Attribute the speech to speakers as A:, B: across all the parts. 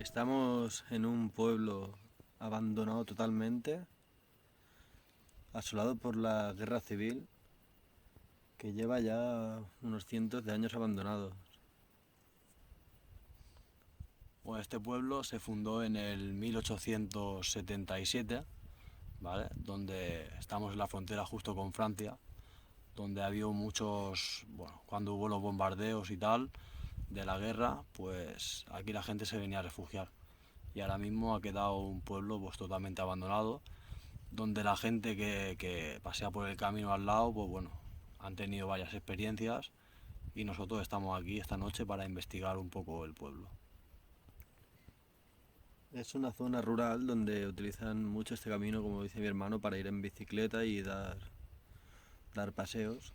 A: Estamos en un pueblo abandonado totalmente, asolado por la guerra civil, que lleva ya unos cientos de años abandonado.
B: Bueno, este pueblo se fundó en el 1877, ¿vale? Donde estamos en la frontera justo con Francia, donde había muchos, bueno, cuando hubo los bombardeos y tal de la guerra, pues aquí la gente se venía a refugiar. Y ahora mismo ha quedado un pueblo pues totalmente abandonado, donde la gente que pasea por el camino al lado, pues bueno, han tenido varias experiencias y nosotros estamos aquí esta noche para investigar un poco el pueblo.
A: Es una zona rural donde utilizan mucho este camino, como dice mi hermano, para ir en bicicleta y dar paseos.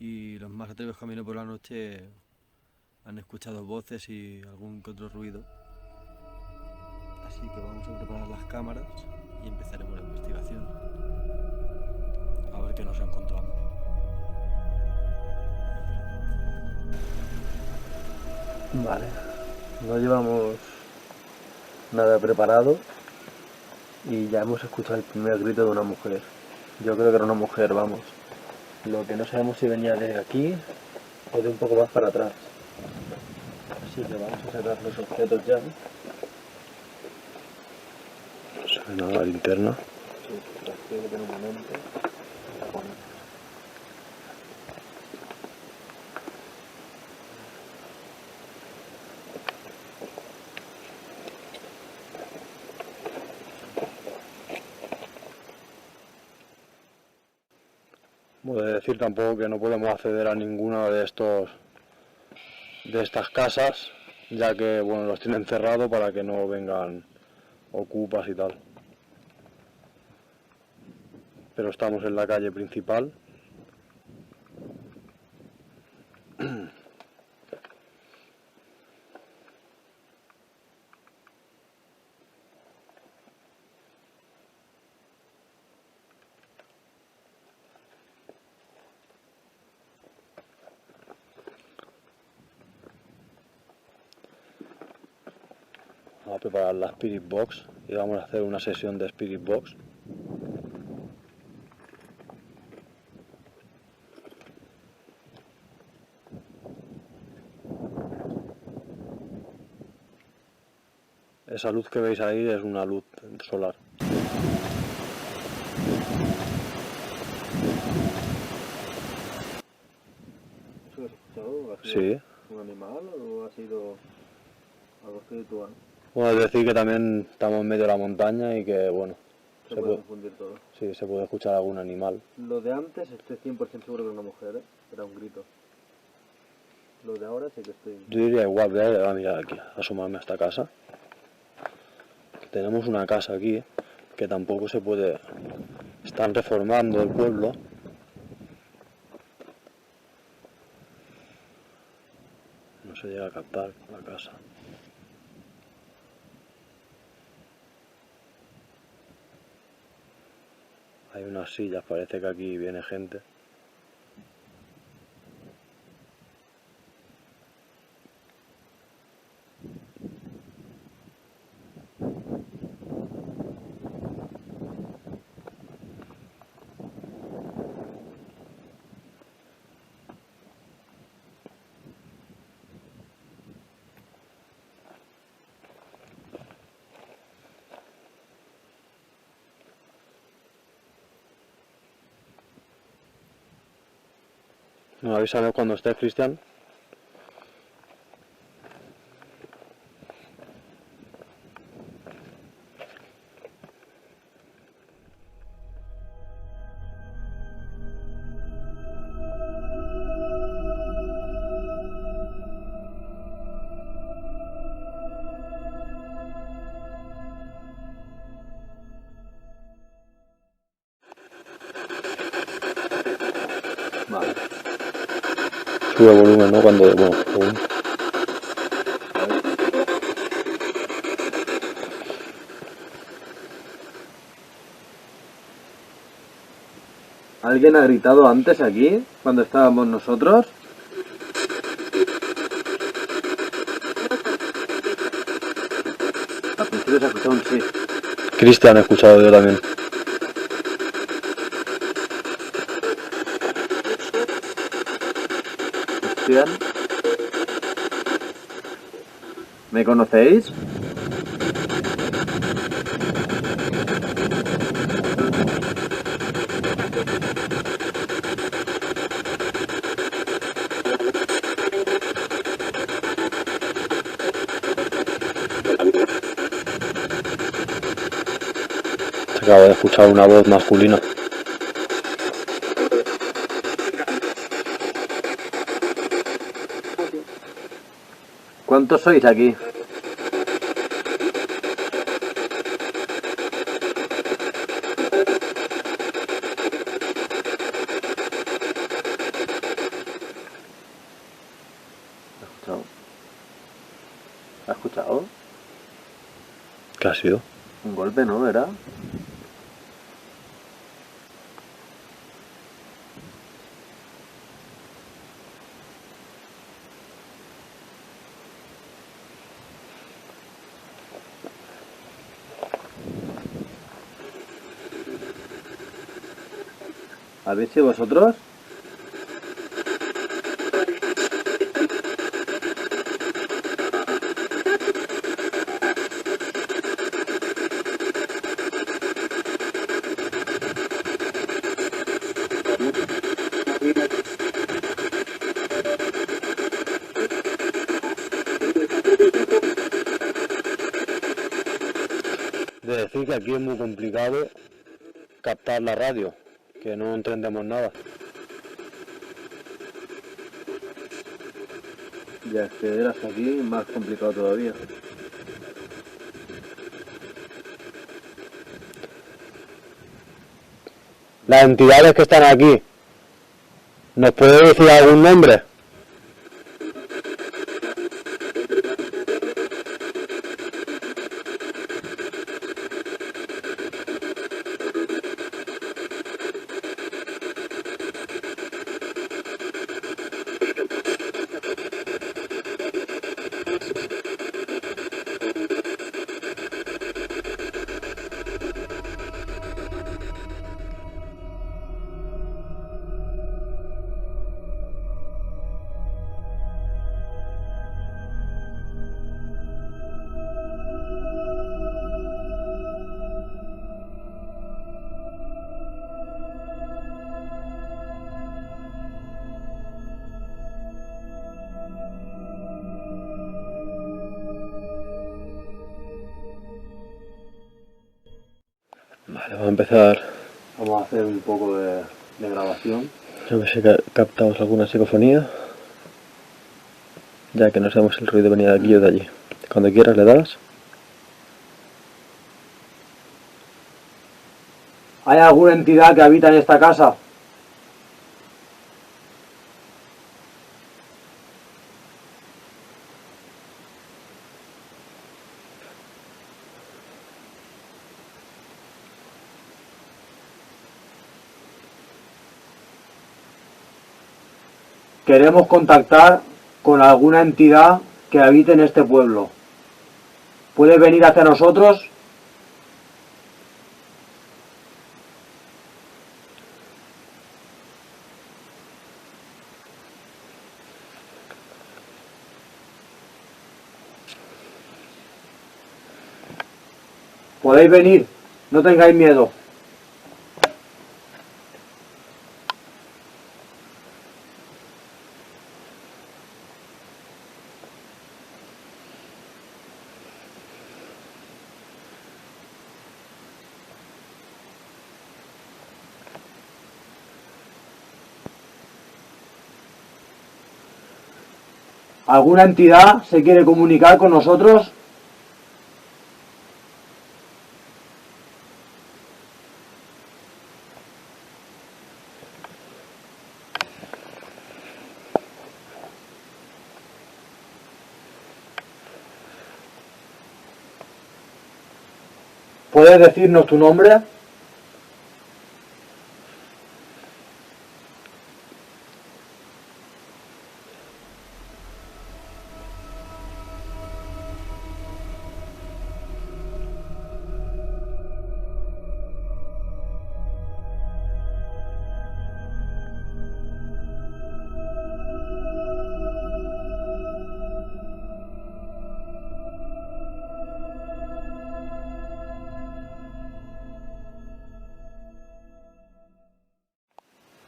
A: Y los más atrevidos caminos por la noche han escuchado voces y algún que otro ruido. Así que vamos a preparar las cámaras y empezaremos la investigación.
B: A ver qué nos encontramos.
A: Vale, no llevamos nada preparado y ya hemos escuchado el primer grito de una mujer. Yo creo que era una mujer, vamos. Lo que no sabemos si venía de aquí o de un poco más para atrás. Así que vamos a sacar los objetos ya.
B: Suena la linterna.
A: Sí, las tengo que tener un momento.
B: Puedo decir tampoco que no podemos acceder a ninguna de estas casas, ya que bueno, los tienen cerrado para que no vengan ocupas y tal. Pero estamos en la calle principal. Vamos a preparar la Spirit Box y vamos a hacer una sesión de Spirit Box. Esa luz que veis ahí es una luz solar.
A: ¿Eso has escuchado? ¿Ha sido
B: Sí.
A: un animal o ha sido algo espiritual?
B: Bueno, es decir que también estamos en medio de la montaña y que bueno,
A: Se puede confundir todo.
B: sí, se puede escuchar algún animal.
A: Lo de antes estoy 100% seguro que era una mujer, ¿eh? Era un grito. Lo de ahora sí que estoy...
B: Yo diría igual, voy a mirar aquí, asomarme a esta casa. Tenemos una casa aquí que tampoco se puede... Están reformando el pueblo. No se llega a captar la casa. Hay unas sillas, parece que aquí viene gente. No, avísame cuando estés, Cristian.
A: Vale.
B: Sube el volumen, ¿no? Cuando... Bueno, según.
A: ¿Alguien ha gritado antes aquí, cuando estábamos nosotros? Al principio se escuchó un sí.
B: Cristian, he escuchado yo también.
A: Cristian. ¿Me conocéis?
B: Acabo de escuchar una voz masculina.
A: ¿Cuántos sois aquí? ¿Has escuchado?
B: ¿Qué ha sido?
A: Un golpe, ¿no? ¿Era? ¿Habéis sido vosotros?
B: De decir que aquí es muy complicado captar la radio, que no entendemos nada.
A: Y acceder hasta aquí más complicado todavía.
B: Las entidades que están aquí, ¿nos puede decir algún nombre? Vale, vamos a empezar.
A: Vamos a hacer un poco de grabación.
B: A ver si captamos alguna psicofonía. Ya que no sabemos el ruido venía de aquí o de allí. Cuando quieras le das.
C: ¿Hay alguna entidad que habita en esta casa? Queremos contactar con alguna entidad que habite en este pueblo. ¿Puede venir hacia nosotros? Podéis venir, no tengáis miedo. ¿Alguna entidad se quiere comunicar con nosotros? ¿Puedes decirnos tu nombre?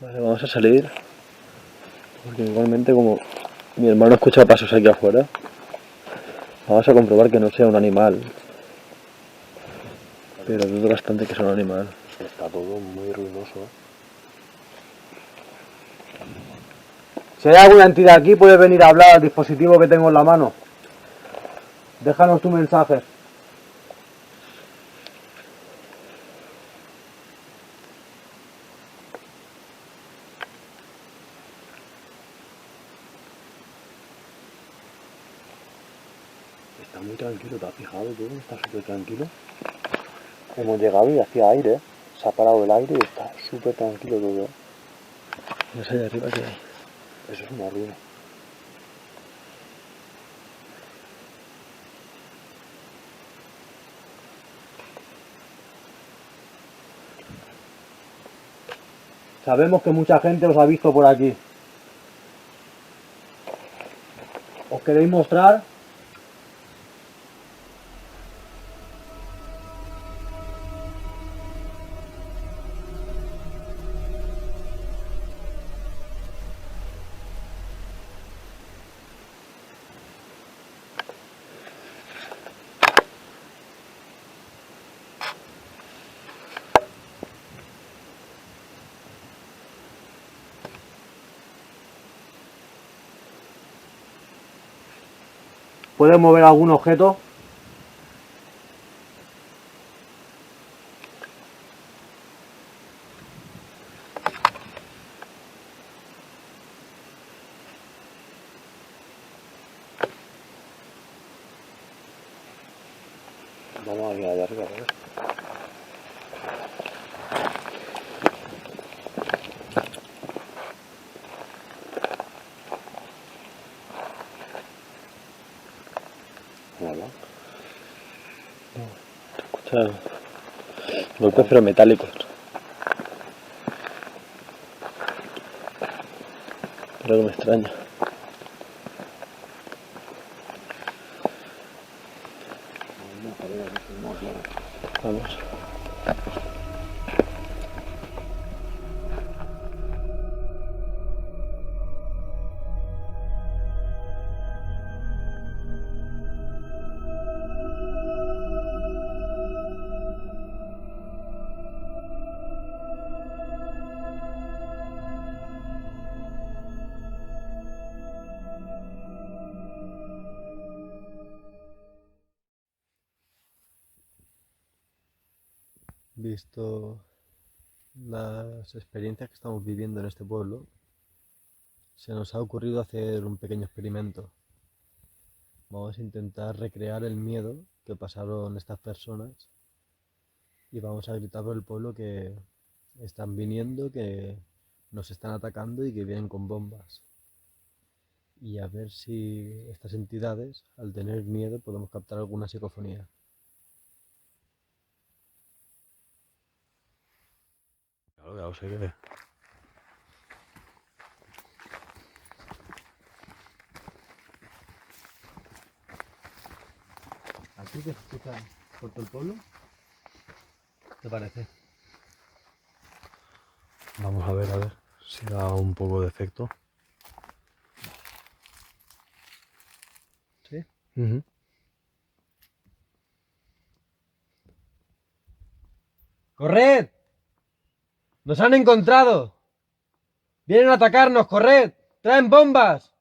A: Vale, vamos a salir. Porque igualmente como mi hermano escucha pasos aquí afuera, vamos a comprobar que no sea un animal. Pero dudo bastante que sea un animal.
B: Está todo muy ruinoso.
C: Si hay alguna entidad aquí, puedes venir a hablar al dispositivo que tengo en la mano. Déjanos tu mensaje.
B: Está muy tranquilo, ¿te has fijado tú? Está súper tranquilo. Hemos llegado y hacía aire. Se ha parado el aire y está súper tranquilo todo.
A: No sé de arriba qué hay.
B: Eso es una ruina.
C: Sabemos que mucha gente os ha visto por aquí. ¿Os queréis mostrar? ¿Puedes mover algún objeto?
B: Vamos a ir allá arriba, ¿vale? Hola.
A: Escucha golpes pero metálicos. Pero que me extraña. Vamos. Visto las experiencias que estamos viviendo en este pueblo, se nos ha ocurrido hacer un pequeño experimento. Vamos a intentar recrear el miedo que pasaron estas personas y vamos a gritar por el pueblo que están viniendo, que nos están atacando y que vienen con bombas. Y a ver si estas entidades, al tener miedo, podemos captar alguna psicofonía.
B: Claro, ya lo sé que...
A: ¿Aquí que se escucha por todo el pueblo? ¿Te parece?
B: Vamos a ver si da un poco de efecto.
A: ¿Sí? ¡Corred! ¡Nos han encontrado! ¡Vienen a atacarnos! ¡Corred! ¡Traen bombas!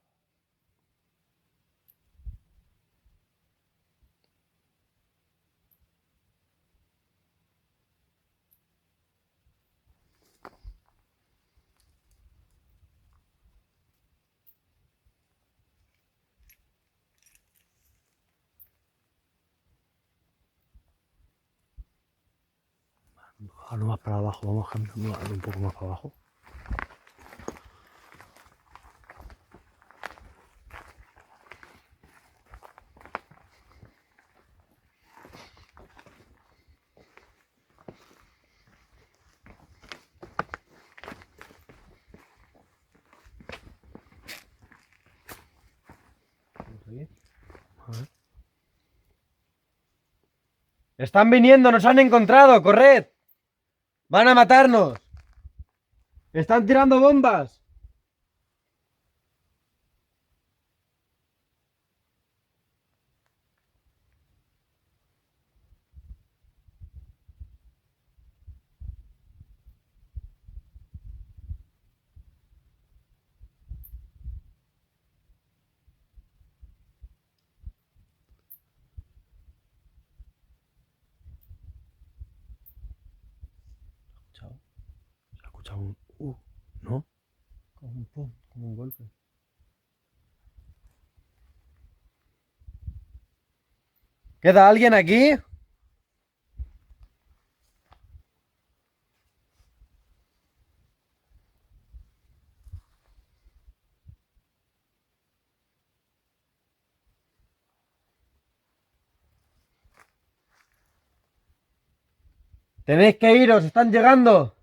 B: Ahora más para abajo, vamos caminando un poco más para abajo. A ver.
A: ¡Están viniendo! ¡Nos han encontrado! ¡Corred! ¡Van a matarnos!
C: ¡Están tirando bombas!
A: ¿Se ha escuchado un ¿no?
C: Como un pum, como un golpe. ¿Queda alguien aquí? Tenéis que iros, están llegando.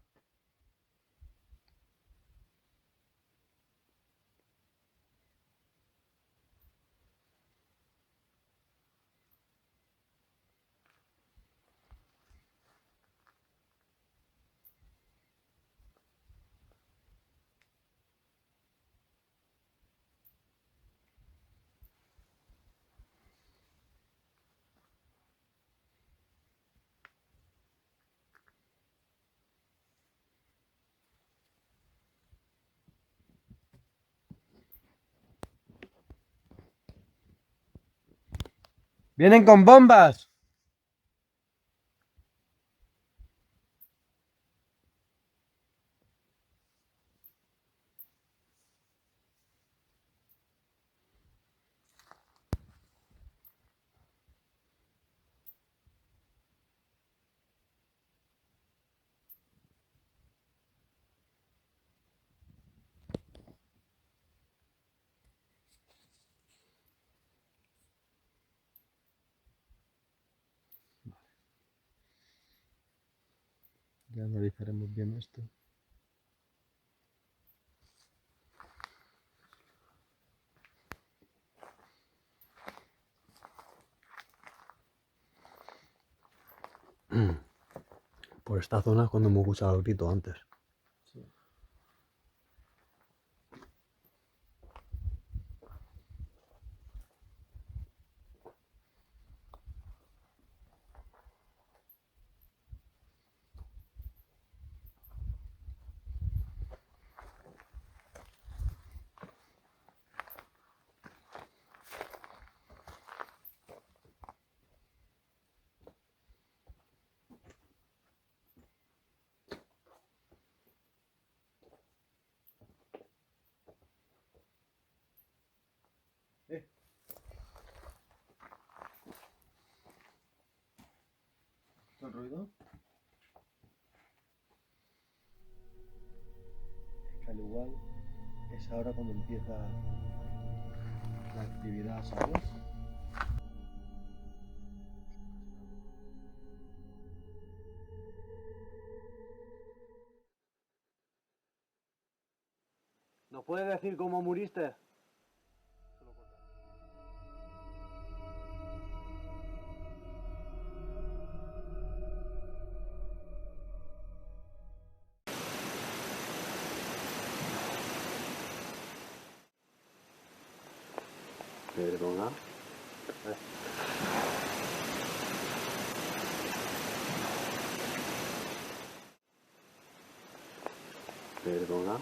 C: Vienen con bombas. Ya analizaremos bien esto.
A: Por esta zona es cuando hemos escuchado el grito antes.
C: ¿El ruido? Es que al igual es ahora cuando empieza la actividad, ¿sabes? ¿Nos puedes decir cómo muriste?
A: Perdona. Perdona.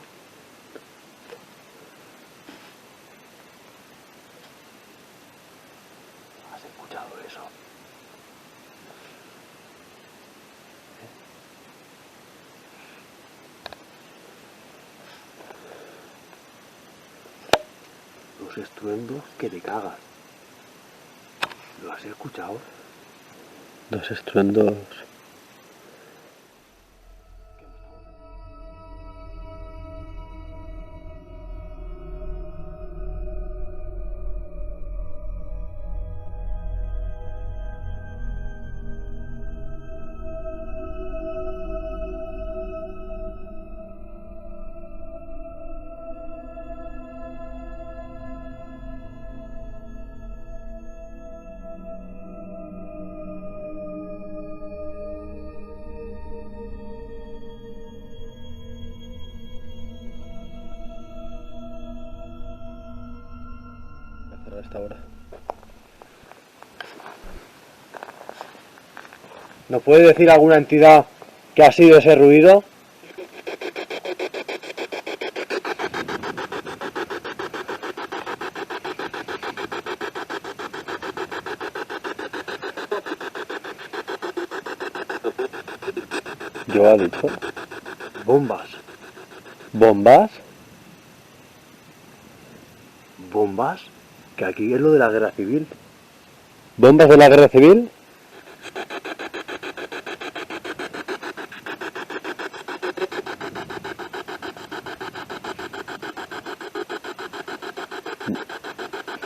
A: ¿Has escuchado eso? Los estruendos que te cagas. ¿Lo has escuchado? Los estruendos.
C: hasta ahora. ¿Nos puede decir alguna entidad que ha sido ese ruido?
A: Yo ha dicho.
C: Bombas.
A: ¿Bombas?
C: ¿Bombas? Que aquí es lo de la guerra civil.
A: ¿Bombas de la guerra civil?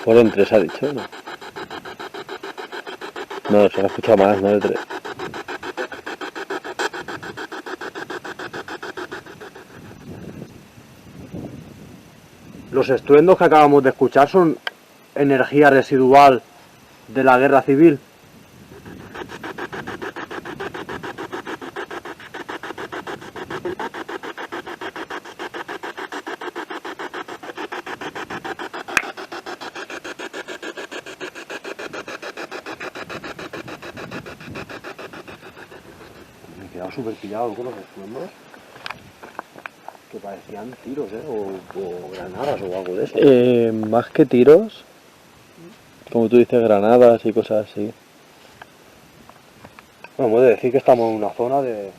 A: Fueron 3, ha dicho, ¿no? No, se ha escuchado más, no de 3.
C: Los estruendos que acabamos de escuchar son energía residual de la guerra civil. Me he quedado súper pillado con los estruendos. Que parecían tiros, o granadas o algo de eso.
A: Más que tiros, como tú dices, granadas y cosas así.
C: Bueno, hemos de decir que estamos en una zona de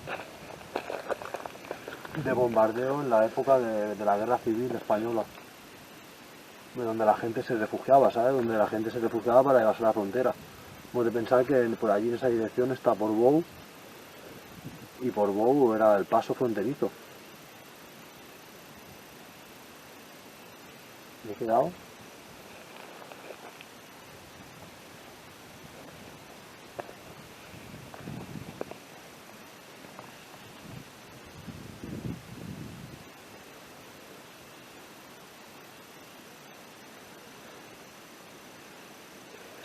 C: bombardeo en la época de la guerra civil española. De donde la gente se refugiaba, ¿sabes? Donde la gente se refugiaba para llevarse a la frontera. Hemos de pensar que por allí en esa dirección está Portbou, y Portbou era el paso fronterizo. ¿Me he quedado?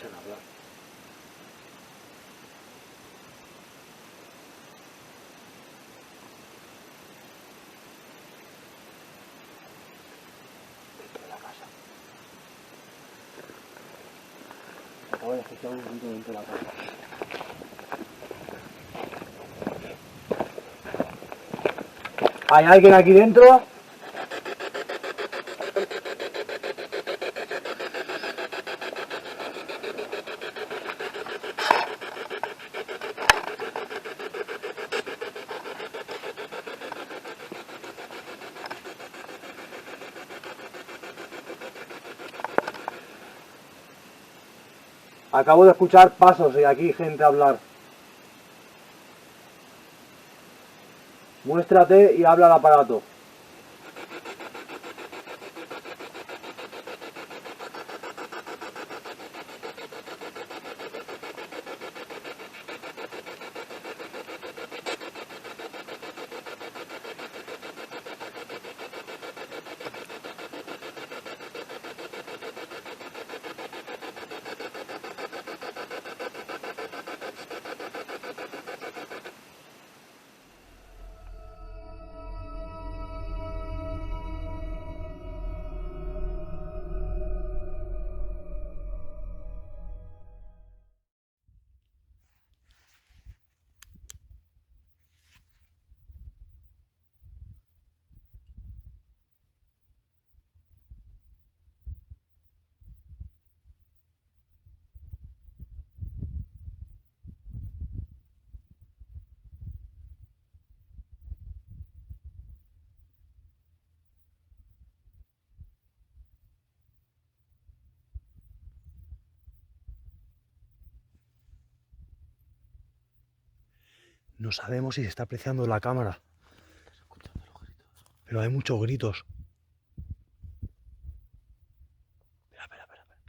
C: Sin hablar. Dentro de la casa. Acabo de escuchar un grito dentro de la casa. ¿Hay alguien aquí dentro? Acabo de escuchar pasos y aquí gente hablar. Muéstrate y habla al aparato. No sabemos si se está apreciando la cámara. Pero hay muchos gritos. Espera, espera, espera.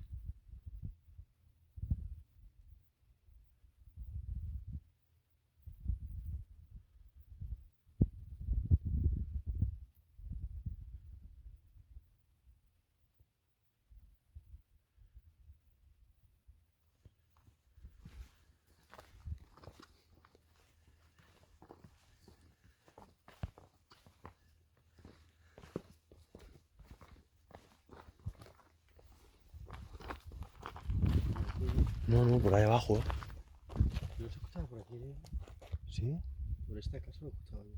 B: No, por ahí abajo.
A: ¿No se escuchaba por aquí?
B: ¿Sí?
A: Por esta casa lo escuchaba yo.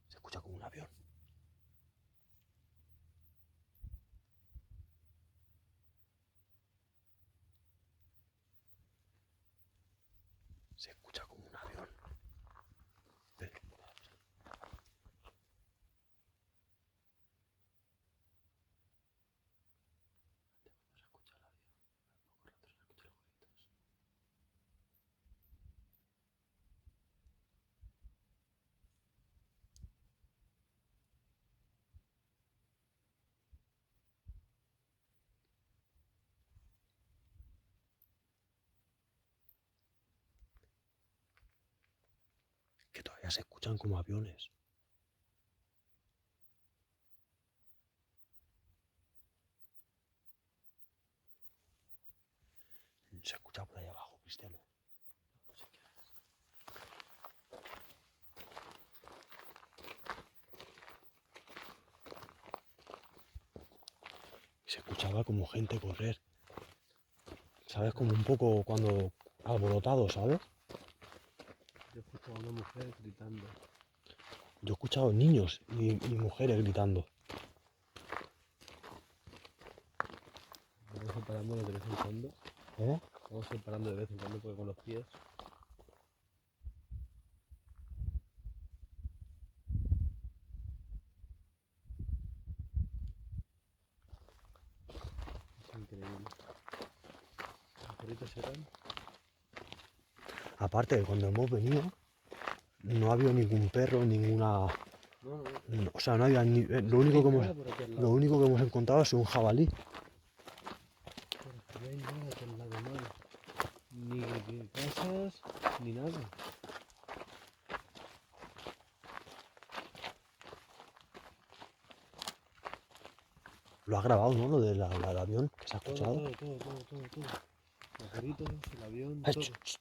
B: Se escucha como un avión. Se escucha como un avión. Ven. Que todavía se escuchan como aviones. Se escucha por ahí abajo, Cristiano. Se escuchaba como gente correr. ¿Sabes? Como un poco cuando alborotado, ¿sabes?
A: Yo escuchaba a una mujer gritando.
B: Yo he escuchado niños y mujeres gritando.
A: Vamos separándonos de vez en cuando.
B: ¿Eh?
A: Vamos separando de vez en cuando porque con los pies. Es increíble. Los perritos eran.
B: Aparte, cuando hemos venido, no había ningún perro, ninguna...
A: No,
B: O sea, no había ni... Lo único
A: no
B: que hemos encontrado es un jabalí.
A: Por aquí no hay nada que al lado, mano. Ni casas, ni nada.
B: Lo ha grabado, ¿no? Lo del avión que se ha escuchado.
A: Todo. Los perritos, el avión,
B: Eh,
A: todo.
B: ch, ch.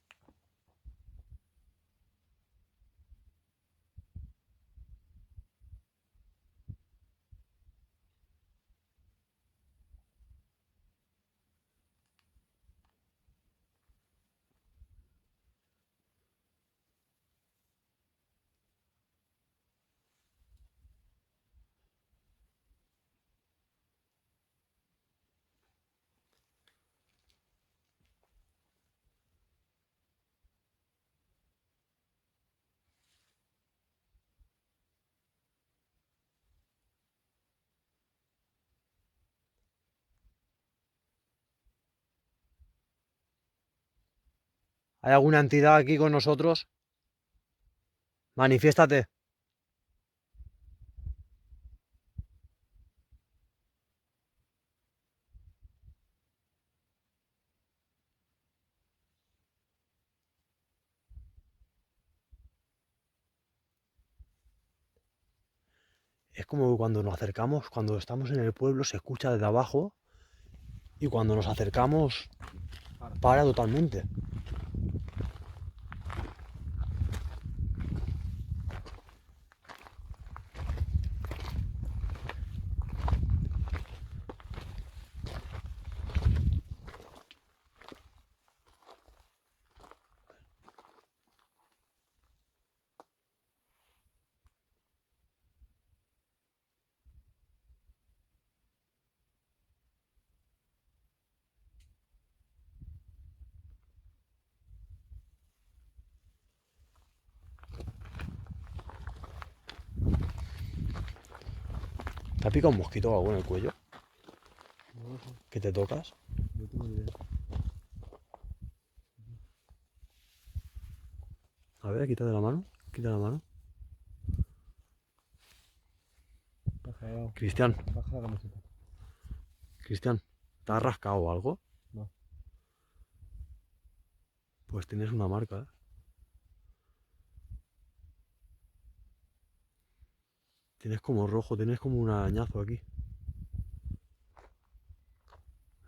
B: ¿Hay alguna entidad aquí con nosotros? Manifiéstate. Es como cuando nos acercamos, cuando estamos en el pueblo, se escucha desde abajo y cuando nos acercamos, para totalmente. ¿Te ha picado un mosquito o algo en el cuello?
A: No lo sé,
B: ¿Que te tocas?
A: no tengo ni idea.
B: A ver. ver, quita de la mano. Quita la mano. Cristian,
C: Baja la camiseta.
B: Cristian, ¿te has rascado algo?
C: No.
B: Pues tienes una marca, ¿eh? Tienes como rojo, tienes como un arañazo aquí.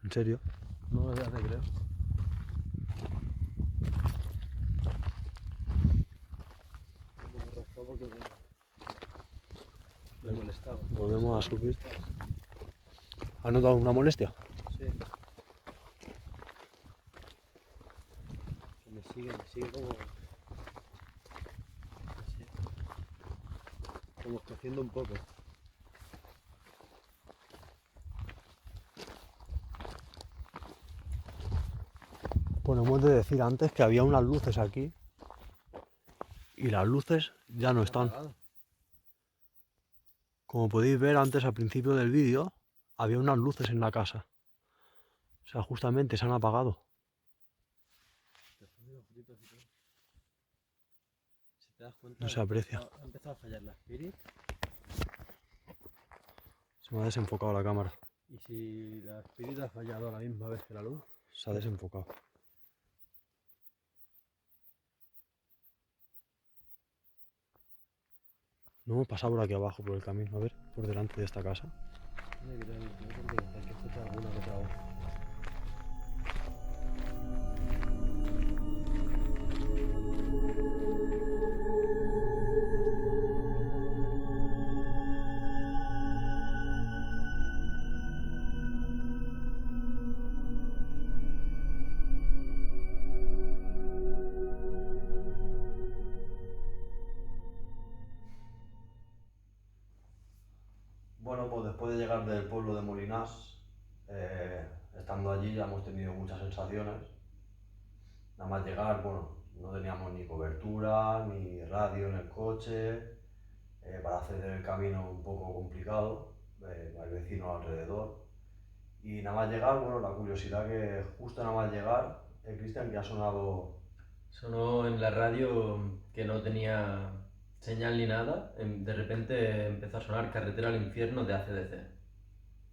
B: ¿En serio?
C: No, ya te creo. Me rascó porque me molestaba.
B: Volvemos a subir. ¿Has notado una molestia?
C: Sí. Que me sigue como. No sé, como escociendo un poco.
B: Bueno, hemos de decir antes que había unas luces aquí y las luces ya no están. Como podéis ver antes al principio del vídeo, había unas luces en la casa. O sea, justamente se han apagado.
C: Si te das cuenta,
B: No se aprecia.
C: ha empezado a fallar la Spirit.
B: Se me ha desenfocado la cámara.
C: Y si la Spirit ha fallado a la misma vez que la luz.
B: Se ha desenfocado. No hemos pasado por aquí abajo, por el camino, a ver, por delante de esta casa.
C: Tiene que tener cuidado porque hay que escuchar alguna que otra voz.
B: Bueno, pues después de llegar del pueblo de Molinás, estando allí ya hemos tenido muchas sensaciones. Nada más llegar, bueno, no teníamos ni cobertura, ni radio en el coche, para hacer el camino un poco complicado, hay vecinos alrededor. Y nada más llegar, bueno, la curiosidad que justo nada más llegar, Cristian, que ha sonado.
A: Sonó en la radio que no tenía señal ni nada. De repente empezó a sonar Carretera al Infierno de AC/DC.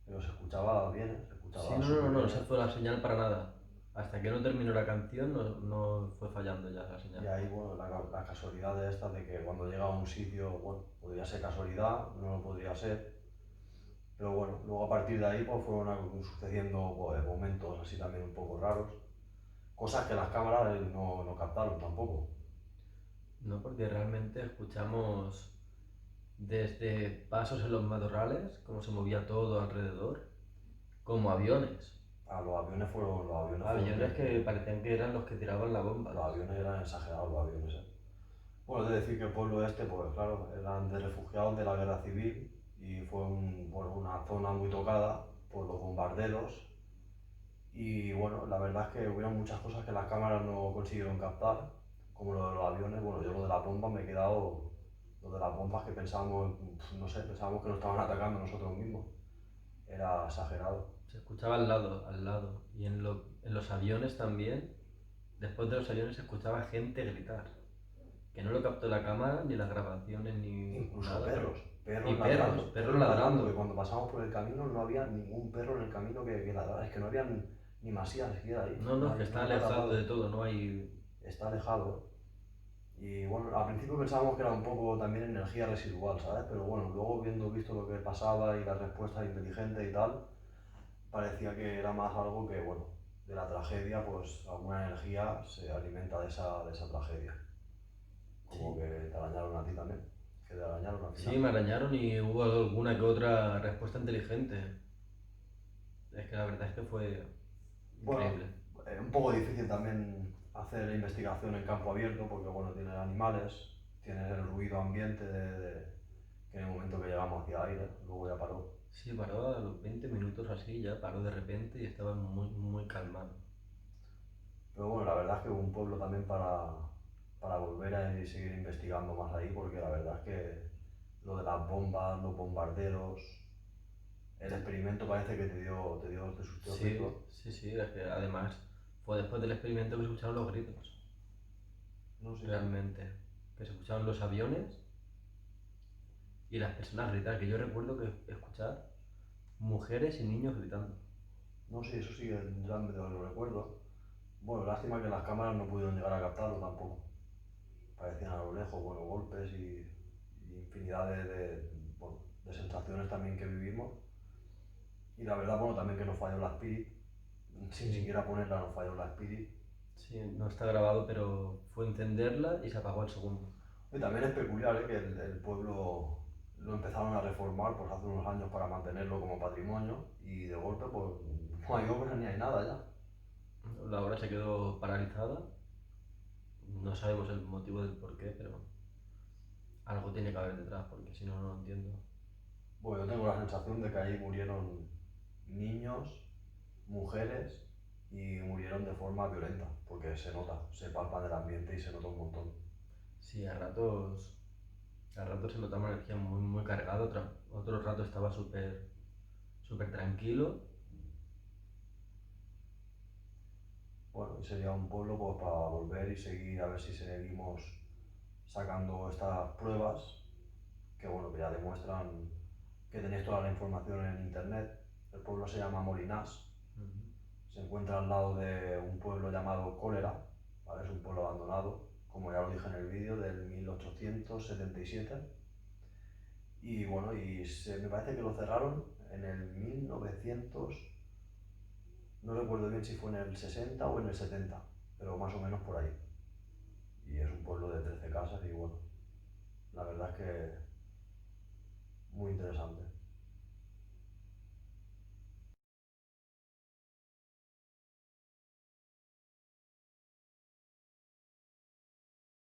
B: Pero se escuchaba bien, se escuchaba
A: Sí, no,
B: súper
A: no, no, no
B: bien.
A: se fue la señal para nada. Hasta que no terminó la canción no fue fallando ya la
B: Y
A: señal.
B: ahí, bueno, la casualidad de esta, de que cuando llega a un sitio, bueno, podría ser casualidad, no lo podría ser. Pero bueno, luego a partir de ahí pues fueron sucediendo pues, momentos así también un poco raros. Cosas que las cámaras no captaron tampoco.
A: No, porque realmente escuchamos desde pasos en los matorrales, cómo se movía todo alrededor, como aviones.
B: Los aviones fueron.
A: Aviones que parecían que eran los que tiraban la bomba.
B: Los aviones eran exagerados, los aviones. Bueno, es de decir que el pueblo este, pues claro, eran de refugiados de la guerra civil y fue una zona muy tocada por los bombarderos. Y bueno, la verdad es que hubieron muchas cosas que las cámaras no consiguieron captar, como lo de los aviones. Bueno, yo lo de las bombas me he quedado, lo de las bombas que pensábamos, no sé, pensábamos que nos estaban atacando nosotros mismos. Era exagerado.
A: Se escuchaba al lado, al lado. Y en los aviones también, después de los aviones se escuchaba gente gritar. Que no lo captó la cámara, ni las grabaciones, ni
B: Incluso
A: nada.
B: perros.
A: Y perros ladrando.
B: Que cuando pasamos por el camino no había ningún perro en el camino que ladrara. Es que no había ni masía siquiera ahí.
A: No, no, que está
B: hay
A: alejado
B: nada.
A: de todo, no hay...
B: Está alejado. Y bueno, al principio pensábamos que era un poco también energía residual, ¿sabes? Pero bueno, luego visto lo que pasaba y las respuestas inteligentes y tal, parecía que era más algo que, bueno, de la tragedia, pues alguna energía se alimenta de esa tragedia. Como
A: Sí.
B: que te arañaron a ti también. Que te arañaron al final.
A: Sí, me arañaron y hubo alguna que otra respuesta inteligente. Es que la verdad es que fue
B: Bueno,
A: increíble.
B: un poco difícil también hacer investigación en campo abierto porque, bueno, tienes animales, tienes el ruido ambiente que en el momento que llegamos hacia aire, luego ya paró.
A: Sí, paró a los 20 minutos así, ya paró de repente y estaba muy, muy calmado.
B: Pero bueno, la verdad es que hubo un pueblo también para volver a seguir investigando más ahí, porque la verdad es que lo de las bombas, los bombarderos, el experimento parece que te surtió
A: Sí,
B: efecto.
A: sí, sí, es que además fue después del experimento que se escucharon los gritos,
B: No sé.
A: realmente.
D: que se escuchaban los aviones y las personas gritar, que yo recuerdo que escuchar mujeres y niños gritando.
C: No, sí, eso sí, ya lo recuerdo. Bueno, lástima que las cámaras no pudieron llegar a captarlo tampoco. Parecían a lo lejos, bueno, golpes y infinidad bueno, de sensaciones también que vivimos. Y la verdad, bueno, también que nos falló la Spirit. Sin
D: Sí.
C: siquiera ponerla nos falló la Spirit.
D: Sí, no está grabado, pero fue encenderla y se apagó al segundo.
C: Y también es peculiar, que el pueblo lo empezaron a reformar pues, hace unos años para mantenerlo como patrimonio y de golpe pues no hay obras ni hay nada ya.
D: La obra se quedó paralizada. No sabemos el motivo del por qué, pero algo tiene que haber detrás, porque si no, no lo entiendo.
C: Bueno, yo tengo la sensación de que ahí murieron niños, mujeres y murieron de forma violenta, porque se nota, se palpa en el ambiente y se nota un montón.
D: Sí, a ratos se notaba una energía muy, muy cargada, otro rato estaba súper, súper tranquilo.
C: Bueno, y sería un pueblo pues, para volver y seguir, a ver si seguimos sacando estas pruebas que, bueno, que ya demuestran que tenéis toda la información en internet. El pueblo se llama Molinás, se encuentra al lado de un pueblo llamado Cólera, ¿vale? Es un pueblo abandonado, como ya lo dije en el vídeo, del 1877. Y bueno, me parece que lo cerraron en el 1900, no recuerdo bien si fue en el 60 o en el 70, pero más o menos por ahí. Y es un pueblo de 13 casas y bueno, la verdad es que muy interesante.